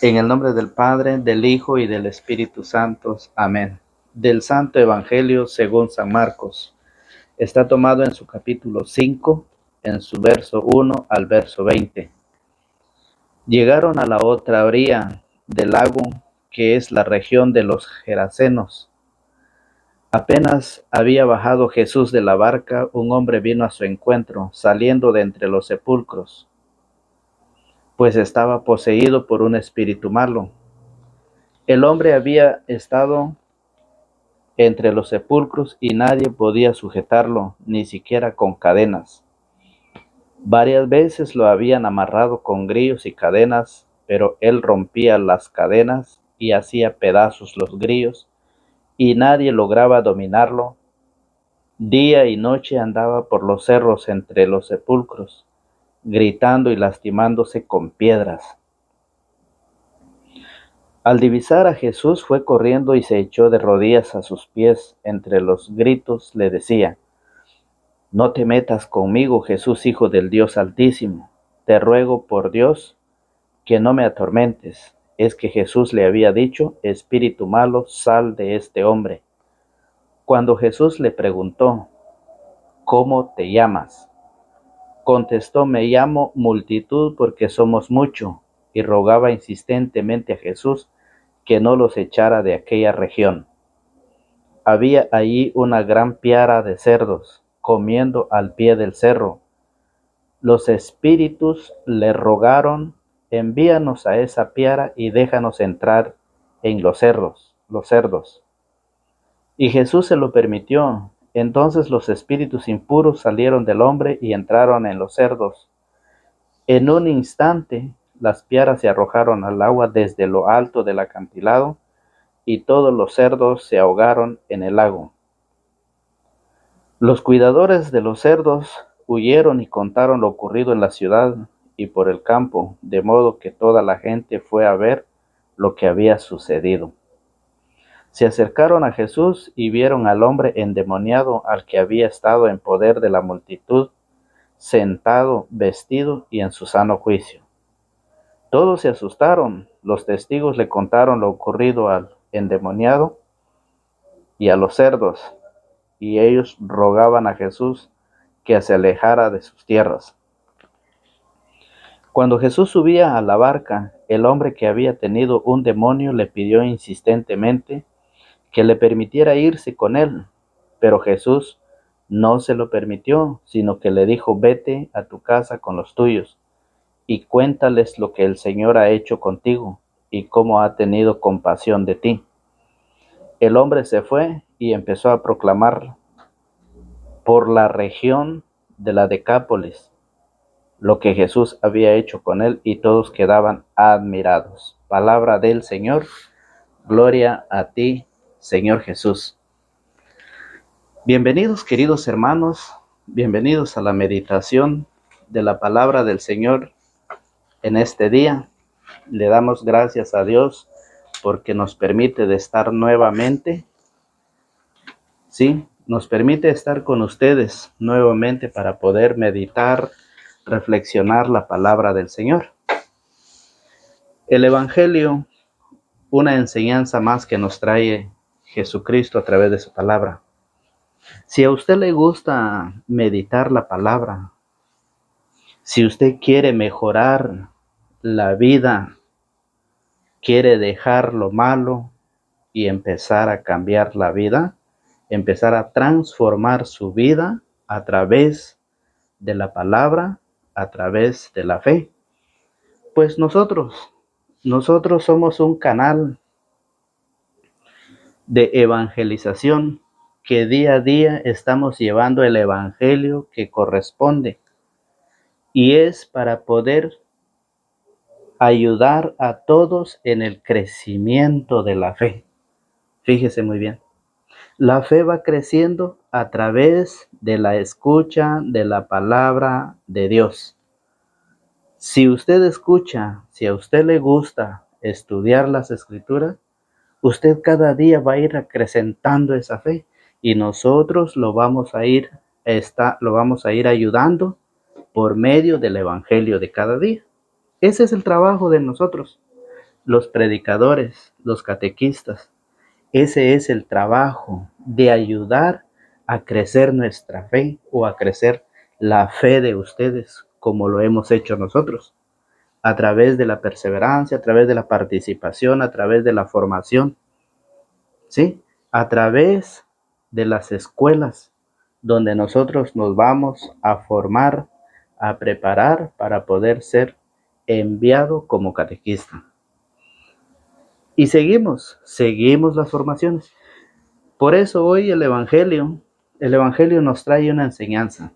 En el nombre del Padre, del Hijo y del Espíritu Santo. Amén. Del Santo Evangelio según San Marcos. Está tomado en su capítulo 5, en su verso 1 al verso 20. Llegaron a la otra orilla del lago, que es la región de los Gerasenos. Apenas había bajado Jesús de la barca, un hombre vino a su encuentro, saliendo de entre los sepulcros, pues estaba poseído por un espíritu malo. El hombre había estado entre los sepulcros y nadie podía sujetarlo, ni siquiera con cadenas. Varias veces lo habían amarrado con grillos y cadenas, pero él rompía las cadenas y hacía pedazos los grillos, y nadie lograba dominarlo. Día y noche andaba por los cerros entre los sepulcros, gritando y lastimándose con piedras. Al divisar a Jesús fue corriendo y se echó de rodillas a sus pies. Entre los gritos le decía: No te metas conmigo, Jesús, Hijo del Dios Altísimo. Te ruego por Dios que no me atormentes. Es que Jesús le había dicho: Espíritu malo, sal de este hombre. Cuando Jesús le preguntó: ¿Cómo te llamas?, contestó: Me llamo Multitud, porque somos mucho, y rogaba insistentemente a Jesús que no los echara de aquella región. Había allí una gran piara de cerdos comiendo al pie del cerro. Los espíritus le rogaron: Envíanos a esa piara y déjanos entrar en los cerdos. Y Jesús se lo permitió. Entonces los espíritus impuros salieron del hombre y entraron en los cerdos. En un instante, las piaras se arrojaron al agua desde lo alto del acantilado, y todos los cerdos se ahogaron en el lago. Los cuidadores de los cerdos huyeron y contaron lo ocurrido en la ciudad y por el campo, de modo que toda la gente fue a ver lo que había sucedido. Se acercaron a Jesús y vieron al hombre endemoniado, al que había estado en poder de la multitud, sentado, vestido y en su sano juicio. Todos se asustaron. Los testigos le contaron lo ocurrido al endemoniado y a los cerdos, y ellos rogaban a Jesús que se alejara de sus tierras. Cuando Jesús subía a la barca, el hombre que había tenido un demonio le pidió insistentemente que le permitiera irse con él, pero Jesús no se lo permitió, sino que le dijo: Vete a tu casa con los tuyos y cuéntales lo que el Señor ha hecho contigo y cómo ha tenido compasión de ti. El hombre se fue y empezó a proclamar por la región de la Decápolis lo que Jesús había hecho con él, y todos quedaban admirados. Palabra del Señor. Gloria a ti, Señor Jesús. Bienvenidos, queridos hermanos, bienvenidos a la meditación de la palabra del Señor en este día. Le damos gracias a Dios porque nos permite de estar nuevamente, ¿sí? Nos permite estar con ustedes nuevamente para poder meditar, reflexionar la palabra del Señor. El Evangelio, una enseñanza más que nos trae Jesucristo a través de su palabra. Si a usted le gusta meditar la palabra, si usted quiere mejorar la vida, quiere dejar lo malo y empezar a cambiar la vida, empezar a transformar su vida a través de la palabra, a través de la fe, pues nosotros somos un canal de evangelización que día a día estamos llevando el evangelio que corresponde, y es para poder ayudar a todos en el crecimiento de la fe. Fíjese muy bien, la fe va creciendo a través de la escucha de la palabra de Dios. Si usted escucha, si a usted le gusta estudiar las Escrituras, usted cada día va a ir acrecentando esa fe, y nosotros lo vamos a ir ayudando por medio del evangelio de cada día. Ese es el trabajo de nosotros, los predicadores, los catequistas. Ese es el trabajo de ayudar a crecer nuestra fe o a crecer la fe de ustedes, como lo hemos hecho nosotros, a través de la perseverancia, a través de la participación, a través de la formación, ¿sí? A través de las escuelas donde nosotros nos vamos a formar, a preparar para poder ser enviado como catequista. Y seguimos las formaciones. Por eso hoy el Evangelio nos trae una enseñanza.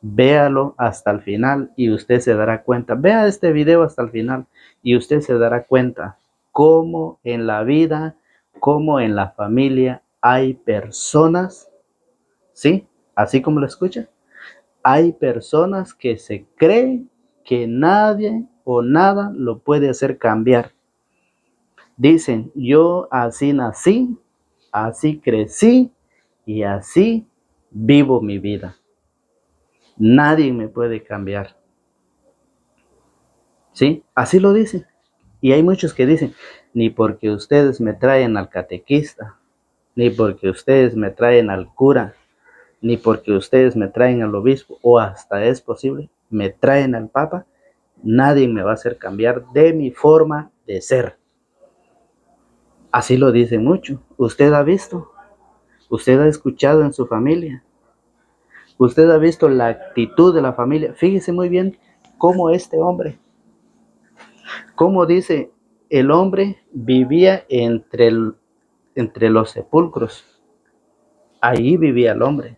Véalo hasta el final y usted se dará cuenta. Vea este video hasta el final y usted se dará cuenta cómo en la vida, cómo en la familia hay personas, ¿sí? Así como lo escucha, hay personas que se creen que nadie o nada lo puede hacer cambiar. Dicen, yo así nací, así crecí y así vivo mi vida. Nadie me puede cambiar. ¿Sí? Así lo dicen. Y hay muchos que dicen, ni porque ustedes me traen al catequista, ni porque ustedes me traen al cura, ni porque ustedes me traen al obispo, o hasta es posible, me traen al papa, nadie me va a hacer cambiar de mi forma de ser. Así lo dicen mucho. Usted ha visto, usted ha escuchado en su familia, usted ha visto la actitud de la familia. Fíjese muy bien cómo este hombre, cómo dice, el hombre vivía entre los sepulcros. Ahí vivía el hombre.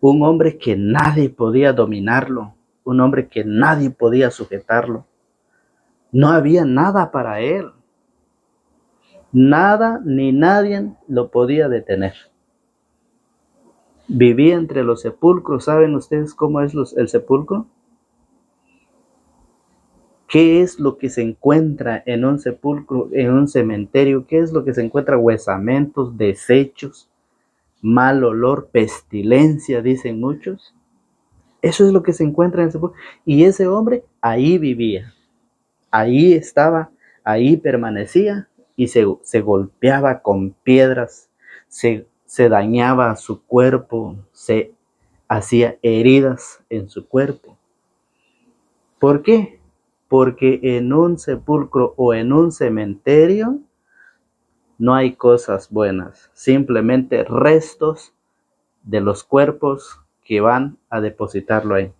Un hombre que nadie podía dominarlo. Un hombre que nadie podía sujetarlo. No había nada para él. Nada ni nadie lo podía detener. Vivía entre los sepulcros. ¿Saben ustedes cómo es el sepulcro? ¿Qué es lo que se encuentra en un sepulcro, en un cementerio? ¿Qué es lo que se encuentra? Huesamentos, desechos, mal olor, pestilencia, dicen muchos. Eso es lo que se encuentra en el sepulcro. Y ese hombre ahí vivía, ahí estaba, ahí permanecía y se golpeaba con piedras, se dañaba su cuerpo, se hacía heridas en su cuerpo. ¿Por qué? Porque en un sepulcro o en un cementerio no hay cosas buenas, simplemente restos de los cuerpos que van a depositarlo ahí.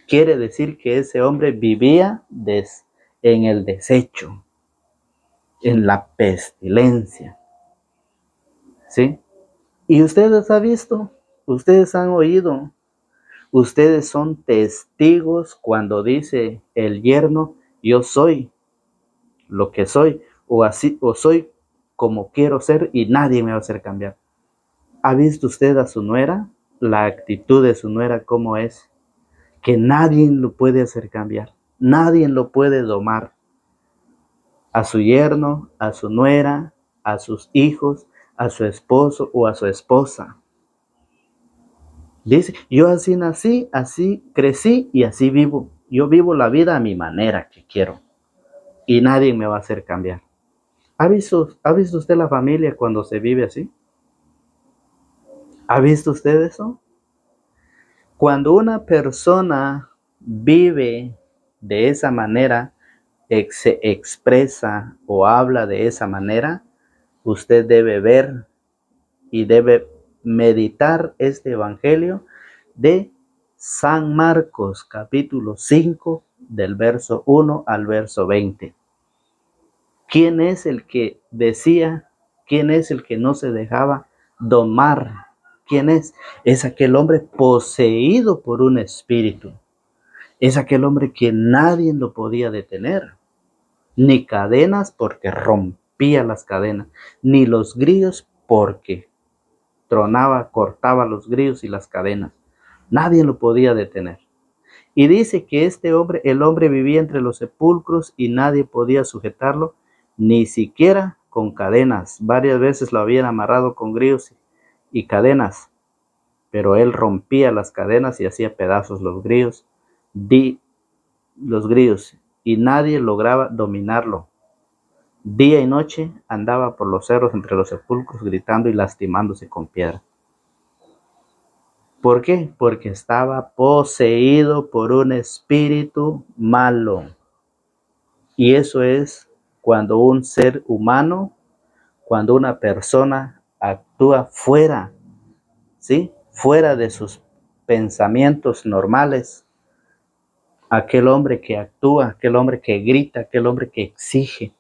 Quiere decir que ese hombre vivía en el desecho, en la pestilencia, ¿sí? Y ustedes han visto, ustedes han oído, ustedes son testigos cuando dice el yerno, yo soy lo que soy, o así, o soy como quiero ser y nadie me va a hacer cambiar. ¿Ha visto usted a su nuera? La actitud de su nuera, ¿cómo es? Que nadie lo puede hacer cambiar, nadie lo puede domar. A su yerno, a su nuera, a sus hijos, a su esposo o a su esposa. Dice, yo así nací, así crecí y así vivo. Yo vivo la vida a mi manera que quiero y nadie me va a hacer cambiar. ¿Ha visto usted la familia cuando se vive así? ¿Ha visto usted eso? Cuando una persona vive de esa manera, se expresa o habla de esa manera, usted debe ver y debe meditar este evangelio de San Marcos, capítulo 5, del verso 1 al verso 20. ¿Quién es el que decía? ¿Quién es el que no se dejaba domar? ¿Quién es? Es aquel hombre poseído por un espíritu. Es aquel hombre que nadie lo podía detener. Ni cadenas porque rompía las cadenas, ni los grillos porque tronaba, cortaba los grillos y las cadenas. Nadie lo podía detener. Y dice que el hombre vivía entre los sepulcros y nadie podía sujetarlo, ni siquiera con cadenas. Varias veces lo habían amarrado con grillos y cadenas, pero él rompía las cadenas y hacía pedazos los grillos, y nadie lograba dominarlo. Día y noche andaba por los cerros entre los sepulcros gritando y lastimándose con piedra. ¿Por qué? Porque estaba poseído por un espíritu malo. Y eso es cuando un ser humano, cuando una persona actúa fuera, ¿sí? Fuera de sus pensamientos normales. Aquel hombre que actúa, aquel hombre que grita, aquel hombre que exige,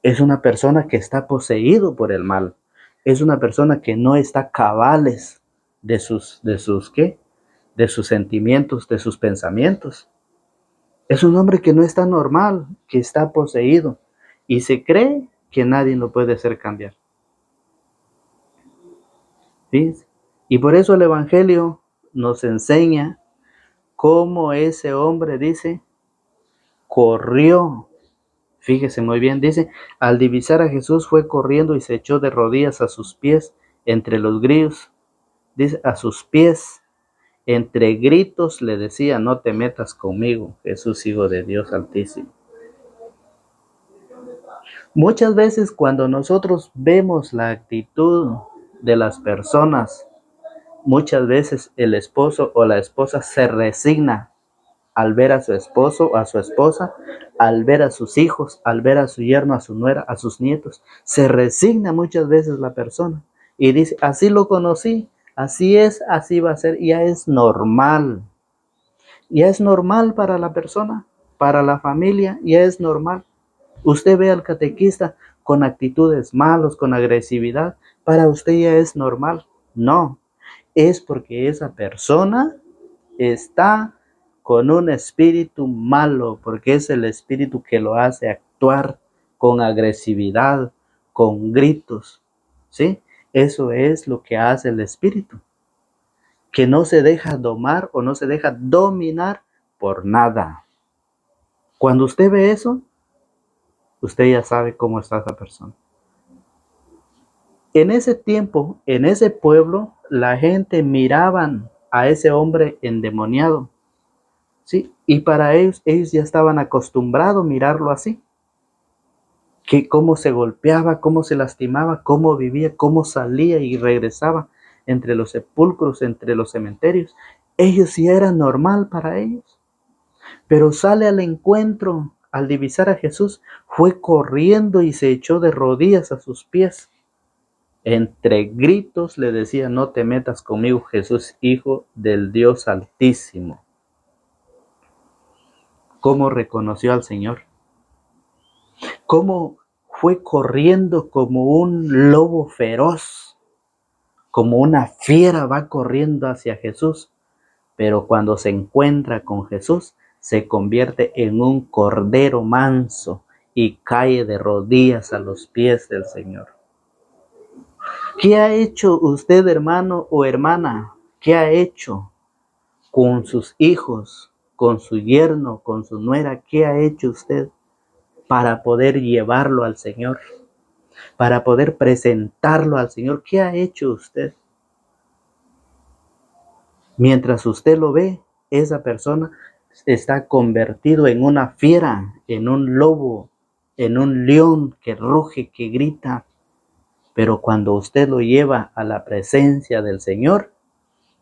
es una persona que está poseído por el mal. Es una persona que no está cabales ¿qué? De sus sentimientos, de sus pensamientos. Es un hombre que no está normal, que está poseído y se cree que nadie lo puede hacer cambiar. ¿Sí? Y por eso el Evangelio nos enseña cómo ese hombre, dice, corrió. Fíjese muy bien, dice, al divisar a Jesús fue corriendo y se echó de rodillas a sus pies entre los grillos. Dice, a sus pies, entre gritos le decía, no te metas conmigo, Jesús, Hijo de Dios Altísimo. Muchas veces cuando nosotros vemos la actitud de las personas, muchas veces el esposo o la esposa se resigna al ver a su esposo o a su esposa, al ver a sus hijos, al ver a su yerno, a su nuera, a sus nietos. Se resigna muchas veces la persona y dice, así lo conocí, así es, así va a ser, ya es normal. Ya es normal para la persona, para la familia, ya es normal. Usted ve al catequista con actitudes malas, con agresividad, para usted ya es normal. No, es porque esa persona está con un espíritu malo, porque es el espíritu que lo hace actuar con agresividad, con gritos, ¿sí? Eso es lo que hace el espíritu, que no se deja domar o no se deja dominar por nada. Cuando usted ve eso, usted ya sabe cómo está esa persona. En ese tiempo, en ese pueblo, la gente miraban a ese hombre endemoniado, ¿sí? Y para ellos ya estaban acostumbrados a mirarlo así, que cómo se golpeaba, cómo se lastimaba, cómo vivía, cómo salía y regresaba entre los sepulcros, entre los cementerios. Ellos ya era normal para ellos. Pero sale al encuentro, al divisar a Jesús, fue corriendo y se echó de rodillas a sus pies. Entre gritos le decía, no te metas conmigo, Jesús, Hijo del Dios Altísimo. ¿Cómo reconoció al Señor? ¿Cómo fue corriendo como un lobo feroz? Como una fiera va corriendo hacia Jesús. Pero cuando se encuentra con Jesús, se convierte en un cordero manso y cae de rodillas a los pies del Señor. ¿Qué ha hecho usted, hermano o hermana? ¿Qué ha hecho con sus hijos, con su yerno, con su nuera? ¿Qué ha hecho usted para poder llevarlo al Señor? Para poder presentarlo al Señor. ¿Qué ha hecho usted? Mientras usted lo ve, esa persona está convertido en una fiera, en un lobo, en un león que ruge, que grita. Pero cuando usted lo lleva a la presencia del Señor,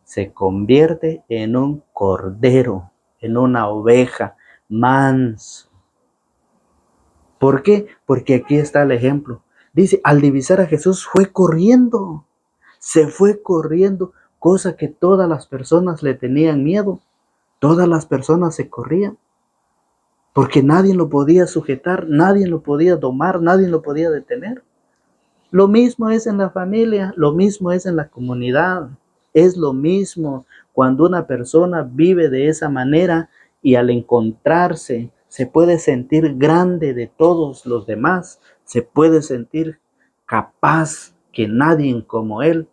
se convierte en un cordero, en una oveja manso. ¿Por qué? Porque aquí está el ejemplo. Dice, al divisar a Jesús fue corriendo, se fue corriendo, cosa que todas las personas le tenían miedo. Todas las personas se corrían, porque nadie lo podía sujetar, nadie lo podía domar, nadie lo podía detener. Lo mismo es en la familia, lo mismo es en la comunidad, es lo mismo cuando una persona vive de esa manera y al encontrarse se puede sentir grande de todos los demás, se puede sentir capaz que nadie como él,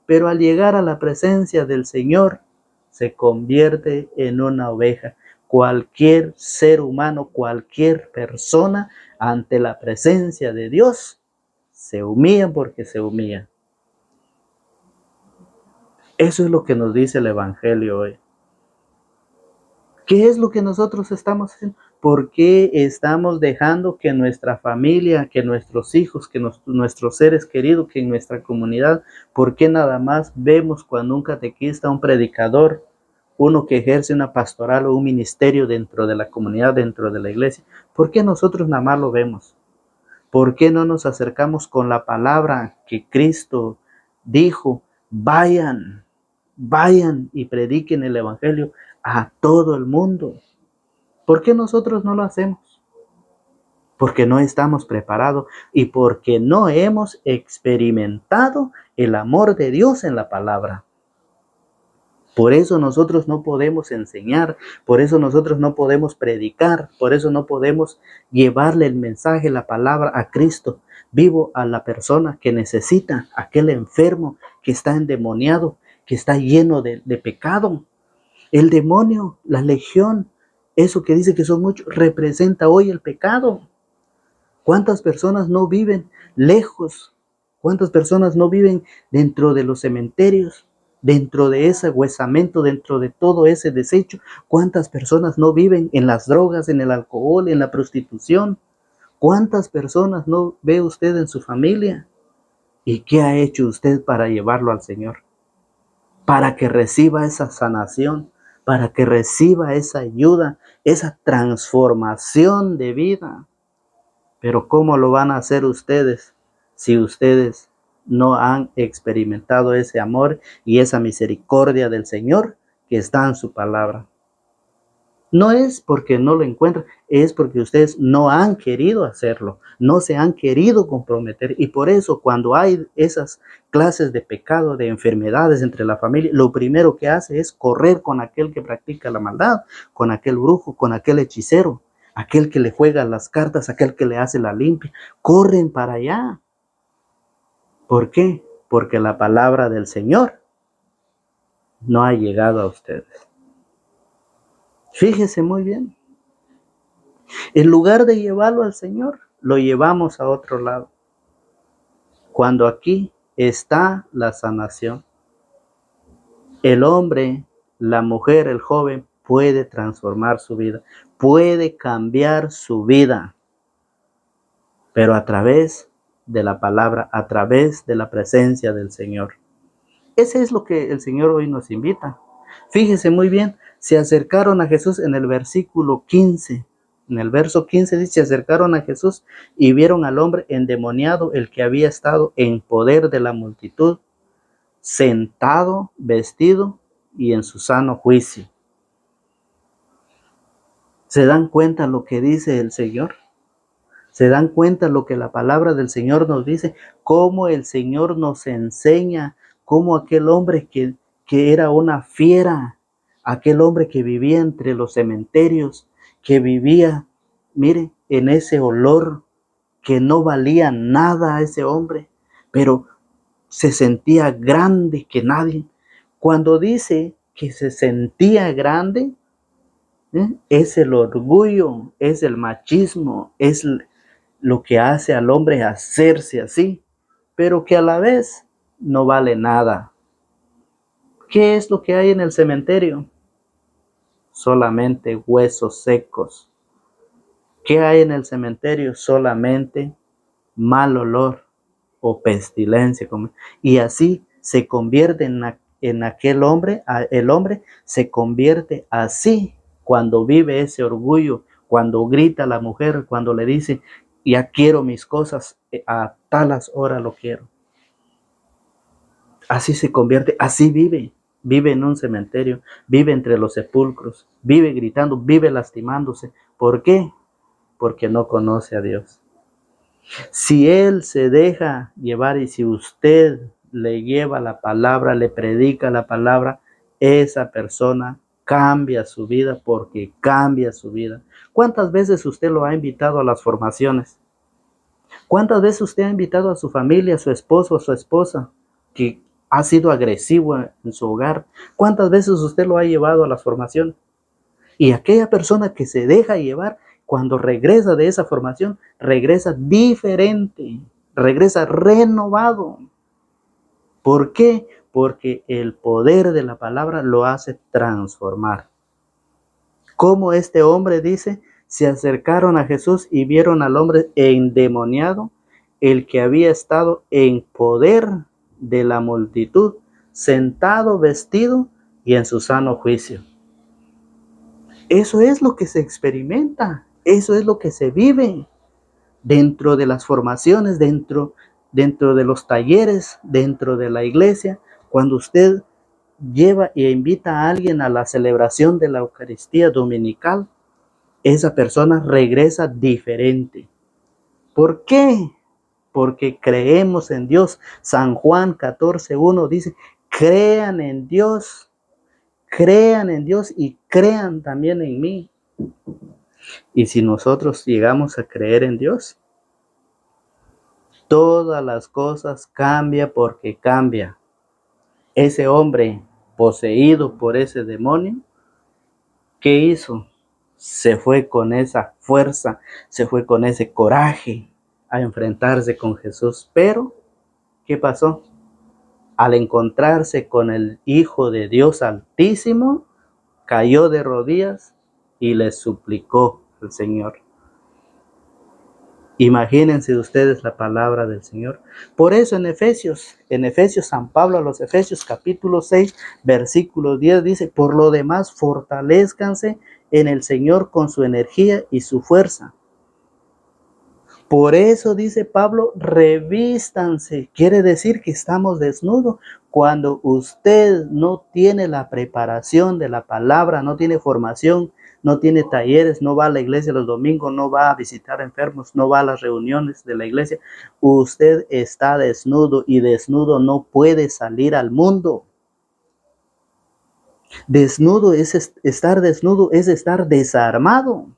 pero al llegar a la presencia del Señor se convierte en una oveja. Cualquier ser humano, cualquier persona ante la presencia de Dios se humillan porque se humillan. Eso es lo que nos dice el Evangelio hoy. ¿Qué es lo que nosotros estamos haciendo? ¿Por qué estamos dejando que nuestra familia, que nuestros hijos, que nuestros seres queridos, que en nuestra comunidad, por qué nada más vemos cuando un catequista, un predicador, uno que ejerce una pastoral o un ministerio dentro de la comunidad, dentro de la iglesia, por qué nosotros nada más lo vemos? ¿Por qué no nos acercamos con la palabra que Cristo dijo? Vayan y prediquen el evangelio a todo el mundo. ¿Por qué nosotros no lo hacemos? Porque no estamos preparados y porque no hemos experimentado el amor de Dios en la palabra. Por eso nosotros no podemos enseñar, por eso nosotros no podemos predicar, por eso no podemos llevarle el mensaje, la palabra a Cristo vivo a la persona que necesita, aquel enfermo que está endemoniado, que está lleno de pecado. El demonio, la legión, eso que dice que son muchos, representa hoy el pecado. ¿Cuántas personas no viven lejos? ¿Cuántas personas no viven dentro de los cementerios? Dentro de ese huesamento, dentro de todo ese desecho. ¿Cuántas personas no viven en las drogas, en el alcohol, en la prostitución? ¿Cuántas personas no ve usted en su familia? ¿Y qué ha hecho usted para llevarlo al Señor? Para que reciba esa sanación, para que reciba esa ayuda, esa transformación de vida. Pero ¿cómo lo van a hacer ustedes si ustedes no han experimentado ese amor y esa misericordia del Señor que está en su palabra? No es porque no lo encuentran, es porque ustedes no han querido hacerlo, no se han querido comprometer. Y por eso cuando hay esas clases de pecado, de enfermedades entre la familia, lo primero que hace es correr con aquel que practica la maldad, con aquel brujo, con aquel hechicero, aquel que le juega las cartas, aquel que le hace la limpia. Corren para allá. ¿Por qué? Porque la palabra del Señor no ha llegado a ustedes. Fíjese muy bien. En lugar de llevarlo al Señor, lo llevamos a otro lado. Cuando aquí está la sanación, el hombre, la mujer, el joven puede transformar su vida, puede cambiar su vida, pero a través de la palabra, a través de la presencia del Señor. Ese es lo que el Señor hoy nos invita. Fíjese muy bien, se acercaron a Jesús en el versículo 15. En el verso 15 dice, se acercaron a Jesús y vieron al hombre endemoniado, el que había estado en poder de la multitud, sentado, vestido y en su sano juicio. ¿Se dan cuenta lo que dice el Señor? ¿Se dan cuenta lo que la palabra del Señor nos dice? Cómo el Señor nos enseña, cómo aquel hombre que era una fiera, aquel hombre que vivía entre los cementerios, que vivía, mire, en ese olor, que no valía nada a ese hombre, pero se sentía grande que nadie. Cuando dice que se sentía grande, es el orgullo, es el machismo, es lo que hace al hombre hacerse así, pero que a la vez no vale nada. ¿Qué es lo que hay en el cementerio? Solamente huesos secos. ¿Qué hay en el cementerio? Solamente mal olor o pestilencia. Y así se convierte en aquel hombre, el hombre se convierte así cuando vive ese orgullo, cuando grita a la mujer, cuando le dice, ya quiero mis cosas, a talas horas lo quiero. Así se convierte, así vive en un cementerio, vive entre los sepulcros, vive gritando, vive lastimándose. ¿Por qué? Porque no conoce a Dios. Si él se deja llevar y si usted le lleva la palabra, le predica la palabra, esa persona cambia su vida porque cambia su vida. ¿Cuántas veces usted lo ha invitado a las formaciones? ¿Cuántas veces usted ha invitado a su familia, a su esposo, a su esposa, que ha sido agresivo en su hogar? ¿Cuántas veces usted lo ha llevado a las formaciones? Y aquella persona que se deja llevar, cuando regresa de esa formación, regresa diferente, regresa renovado. ¿Por qué? Porque el poder de la palabra lo hace transformar. Como este hombre dice, se acercaron a Jesús y vieron al hombre endemoniado, el que había estado en poder de la multitud, sentado, vestido y en su sano juicio. Eso es lo que se experimenta, eso es lo que se vive dentro de las formaciones, dentro de los talleres, dentro de la iglesia. Cuando usted lleva e invita a alguien a la celebración de la Eucaristía dominical, esa persona regresa diferente. ¿Por qué? Porque creemos en Dios. San Juan 14:1 dice, crean en Dios y crean también en mí. Y si nosotros llegamos a creer en Dios, todas las cosas cambian porque cambia. Ese hombre poseído por ese demonio, ¿qué hizo? Se fue con esa fuerza, se fue con ese coraje a enfrentarse con Jesús. Pero, ¿qué pasó? Al encontrarse con el Hijo de Dios Altísimo, cayó de rodillas y le suplicó al Señor. Imagínense ustedes la palabra del Señor. Por eso en Efesios, San Pablo a los Efesios capítulo 6, versículo 10 dice, por lo demás fortalezcanse en el Señor con su energía y su fuerza. Por eso dice Pablo, revístanse. Quiere decir que estamos desnudos. Cuando usted no tiene la preparación de la palabra, no tiene formación, no tiene talleres, no va a la iglesia los domingos, no va a visitar enfermos, no va a las reuniones de la iglesia, usted está desnudo y desnudo no puede salir al mundo. Desnudo es estar desarmado.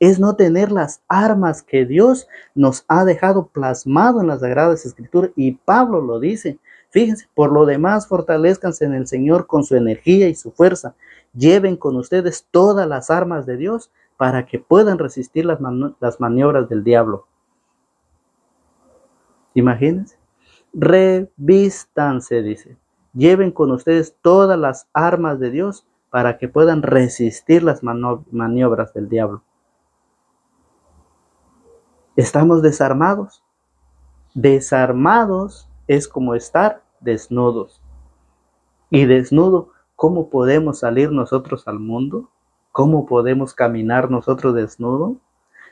Es no tener las armas que Dios nos ha dejado plasmado en las Sagradas Escrituras. Y Pablo lo dice. Fíjense, por lo demás, fortalezcanse en el Señor con su energía y su fuerza. Lleven con ustedes todas las armas de Dios para que puedan resistir las maniobras del diablo. Imagínense. Revístanse, dice. Lleven con ustedes todas las armas de Dios para que puedan resistir las maniobras del diablo. Estamos desarmados. Desarmados es como estar desnudos. Y desnudo, ¿cómo podemos salir nosotros al mundo? ¿Cómo podemos caminar nosotros desnudo?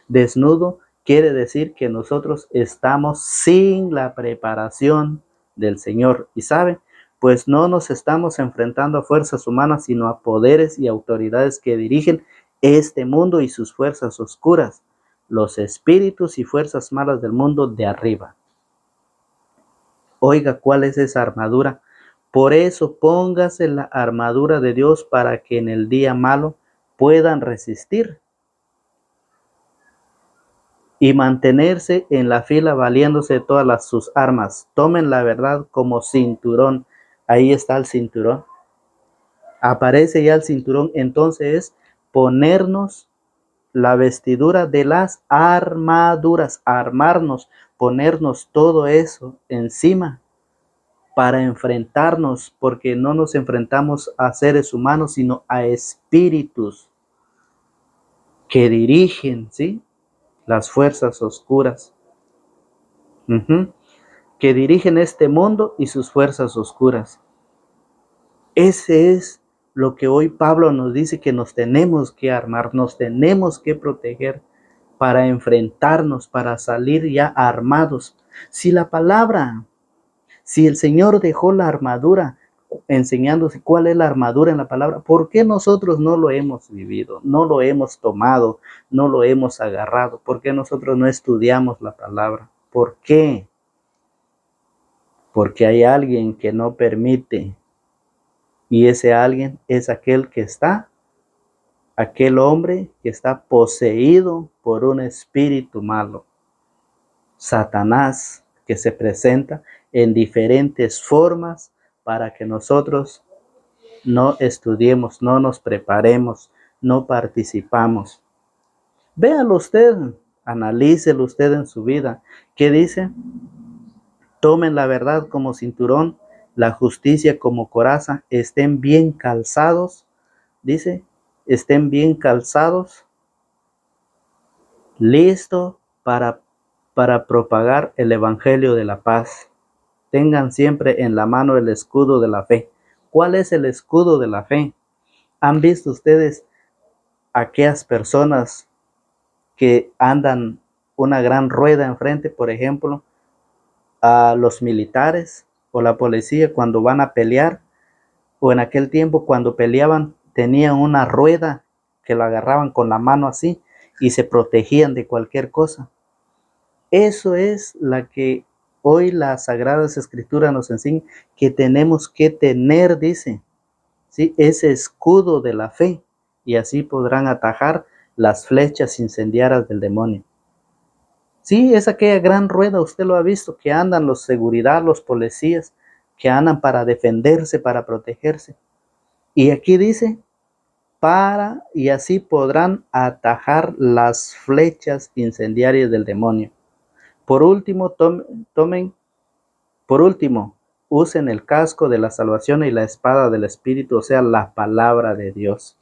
Desnudo quiere decir que nosotros estamos sin la preparación del Señor. ¿Y saben? Pues no nos estamos enfrentando a fuerzas humanas, sino a poderes y autoridades que dirigen este mundo y sus fuerzas oscuras, los espíritus y fuerzas malas del mundo de arriba. Oiga, ¿cuál es esa armadura? Por eso póngase la armadura de Dios para que en el día malo puedan resistir y mantenerse en la fila valiéndose de todas sus armas. Tomen la verdad como cinturón. Ahí está el cinturón. Aparece ya el cinturón. Entonces es ponernos la vestidura de las armaduras, armarnos, ponernos todo eso encima para enfrentarnos, porque no nos enfrentamos a seres humanos, sino a espíritus que dirigen, ¿sí?, las fuerzas oscuras, que dirigen este mundo y sus fuerzas oscuras. Ese es lo que hoy Pablo nos dice, que nos tenemos que armar, nos tenemos que proteger para enfrentarnos, para salir ya armados. Si el Señor dejó la armadura enseñándose cuál es la armadura en la palabra, ¿por qué nosotros no lo hemos vivido, no lo hemos tomado, no lo hemos agarrado? ¿Por qué nosotros no estudiamos la palabra? ¿Por qué? Porque hay alguien que no permite, y ese alguien es aquel aquel hombre que está poseído por un espíritu malo, Satanás, que se presenta en diferentes formas para que nosotros no estudiemos, no nos preparemos, no participamos. Véalo usted, analícelo usted en su vida. ¿Qué dice? Tomen la verdad como cinturón, la justicia como coraza, estén bien calzados, dice, estén bien calzados listo para propagar el evangelio de la paz. Tengan siempre en la mano el escudo de la fe. ¿Cuál es el escudo de la fe? ¿Han visto ustedes aquellas personas que andan una gran rueda enfrente, por ejemplo, a los militares o la policía cuando van a pelear, o en aquel tiempo cuando peleaban tenían una rueda que la agarraban con la mano así y se protegían de cualquier cosa? Eso es la que hoy las Sagradas Escrituras nos enseñan que tenemos que tener, dice, ¿sí? Ese escudo de la fe, y así podrán atajar las flechas incendiarias del demonio. Sí, es aquella gran rueda, usted lo ha visto, que andan los seguridad, los policías, que andan para defenderse, para protegerse. Y aquí dice, y así podrán atajar las flechas incendiarias del demonio. Por último, usen el casco de la salvación y la espada del Espíritu, o sea, la palabra de Dios.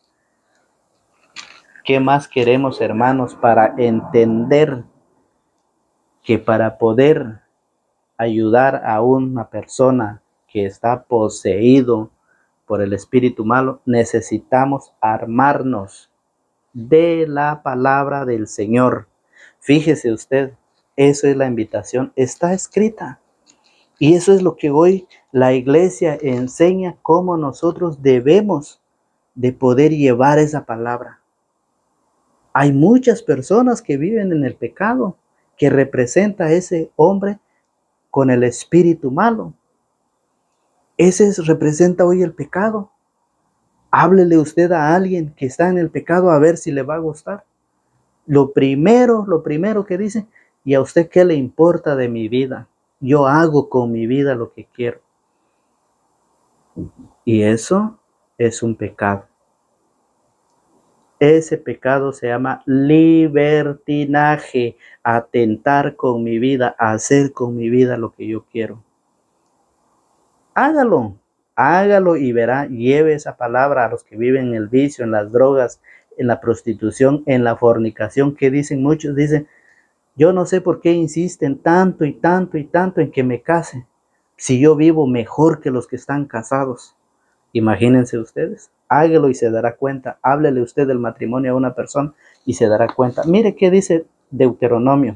¿Qué más queremos, hermanos, para entender que para poder ayudar a una persona que está poseído por el espíritu malo, necesitamos armarnos de la palabra del Señor? Fíjese usted, eso es la invitación, está escrita. Y eso es lo que hoy la iglesia enseña, cómo nosotros debemos de poder llevar esa palabra. Hay muchas personas que viven en el pecado, que representa a ese hombre con el espíritu malo. Ese representa hoy el pecado. Háblele usted a alguien que está en el pecado a ver si le va a gustar. Lo primero que dice, ¿y a usted qué le importa de mi vida? Yo hago con mi vida lo que quiero. Y eso es un pecado. Ese pecado se llama libertinaje, atentar con mi vida, hacer con mi vida lo que yo quiero. Hágalo y verá, lleve esa palabra a los que viven en el vicio, en las drogas, en la prostitución, en la fornicación, que muchos dicen, yo no sé por qué insisten tanto y tanto y tanto en que me case, si yo vivo mejor que los que están casados. Imagínense ustedes, hágalo y se dará cuenta. Háblele usted del matrimonio a una persona y se dará cuenta. Mire qué dice Deuteronomio.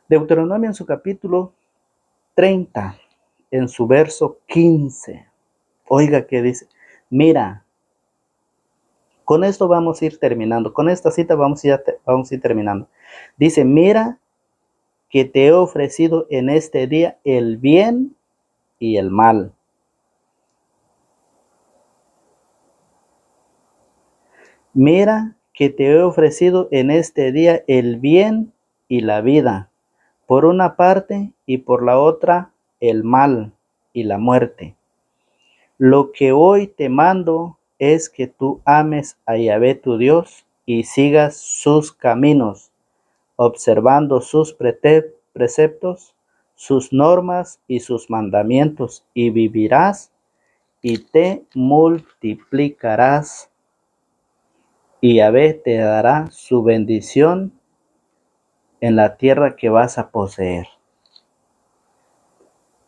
Deuteronomio en su capítulo 30, en su verso 15. Oiga qué dice. Mira, con esto vamos a ir terminando. Con esta cita vamos a ir terminando. Dice, mira que te he ofrecido en este día el bien y el mal. Mira que te he ofrecido en este día el bien y la vida, por una parte, y por la otra el mal y la muerte. Lo que hoy te mando es que tú ames a Yahvé tu Dios y sigas sus caminos, observando sus preceptos, sus normas y sus mandamientos, y vivirás y te multiplicarás, y Yahvé te dará su bendición en la tierra que vas a poseer.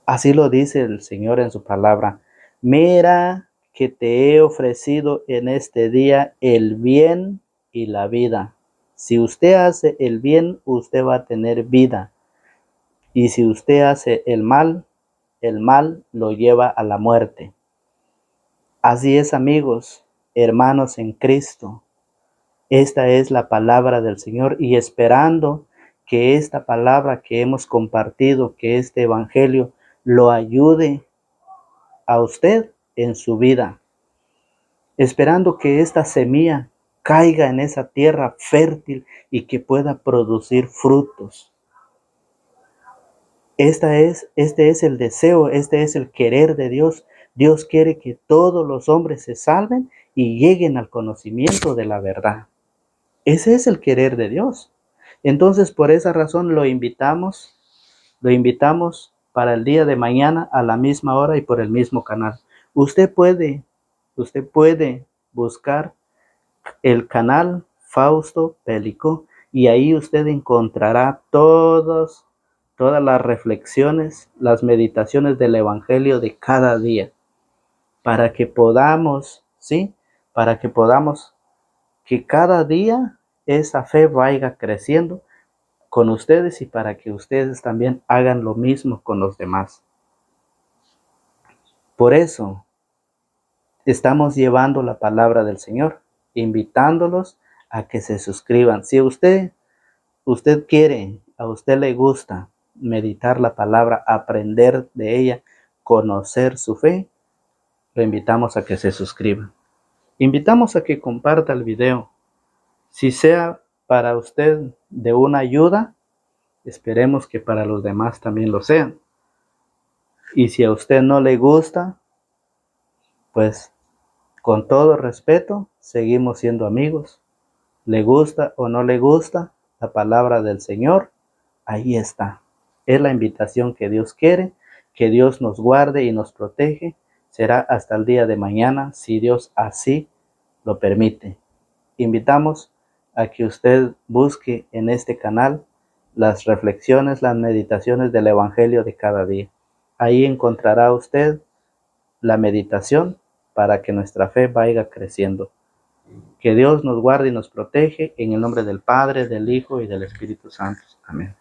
Así lo dice el Señor en su palabra. Mira que te he ofrecido en este día el bien y la vida. Si usted hace el bien, usted va a tener vida. Y si usted hace el mal lo lleva a la muerte. Así es, amigos, hermanos en Cristo. Esta es la palabra del Señor, y esperando que esta palabra que hemos compartido, que este evangelio lo ayude a usted en su vida. Esperando que esta semilla caiga en esa tierra fértil y que pueda producir frutos. Este es el deseo, este es el querer de Dios. Dios quiere que todos los hombres se salven y lleguen al conocimiento de la verdad. Ese es el querer de Dios. Entonces, por esa razón lo invitamos para el día de mañana a la misma hora y por el mismo canal. Usted puede buscar el canal Fausto Pélico y ahí usted encontrará todas las reflexiones, las meditaciones del Evangelio de cada día, para que podamos, ¿sí? Para que podamos que cada día esa fe vaya creciendo con ustedes y para que ustedes también hagan lo mismo con los demás. Por eso estamos llevando la palabra del Señor, invitándolos a que se suscriban. Si usted quiere, a usted le gusta meditar la palabra, aprender de ella, conocer su fe, lo invitamos a que se suscriba. Invitamos a que comparta el video. Si sea para usted de una ayuda, esperemos que para los demás también lo sean. Y si a usted no le gusta, pues con todo respeto, seguimos siendo amigos. Le gusta o no le gusta la palabra del Señor, ahí está. Es la invitación que Dios quiere, que Dios nos guarde y nos protege. Será hasta el día de mañana, si Dios así lo permite. Invitamos a que usted busque en este canal las reflexiones, las meditaciones del Evangelio de cada día. Ahí encontrará usted la meditación para que nuestra fe vaya creciendo. Que Dios nos guarde y nos protege en el nombre del Padre, del Hijo y del Espíritu Santo. Amén.